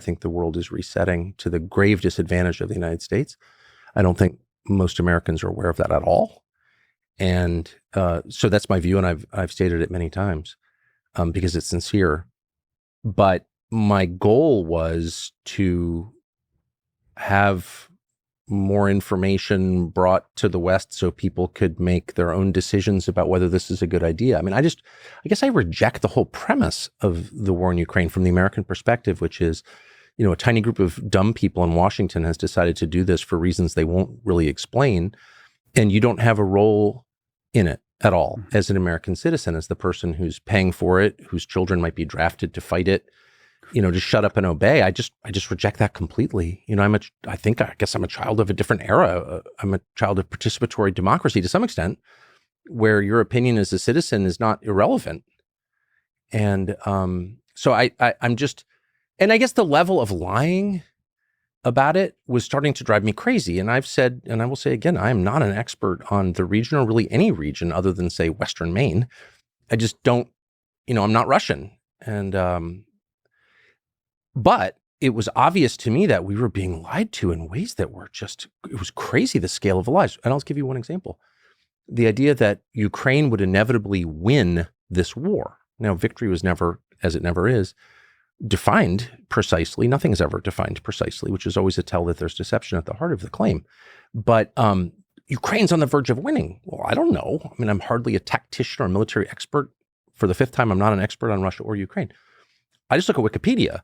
I think the world is resetting to the grave disadvantage of the United States. I don't think most Americans are aware of that at all. And so that's my view, and I've stated it many times because it's sincere. But my goal was to have more information brought to the West so people could make their own decisions about whether this is a good idea. I mean, I guess I reject the whole premise of the war in Ukraine from the American perspective, which is, a tiny group of dumb people in Washington has decided to do this for reasons they won't really explain. And you don't have a role in it at all as an American citizen, as the person who's paying for it, whose children might be drafted to fight it, just shut up and obey. I just reject that completely. I guess I'm a child of a different era. I'm a child of participatory democracy to some extent, where your opinion as a citizen is not irrelevant. And so I'm just, and I guess the level of lying about it was starting to drive me crazy. And I've said, and I will say again, I am not an expert on the region or really any region other than, say, Western Maine. I just don't, I'm not Russian. And, but it was obvious to me that we were being lied to in ways that were it was crazy, the scale of the lies. And I'll give you one example. The idea that Ukraine would inevitably win this war. Now, victory was never, as it never is, defined precisely. Nothing is ever defined precisely, which is always a tell that there's deception at the heart of the claim. But Ukraine's on the verge of winning. Well, I don't know. I mean, I'm hardly a tactician or a military expert. For the fifth time, I'm not an expert on Russia or Ukraine. I just look at Wikipedia.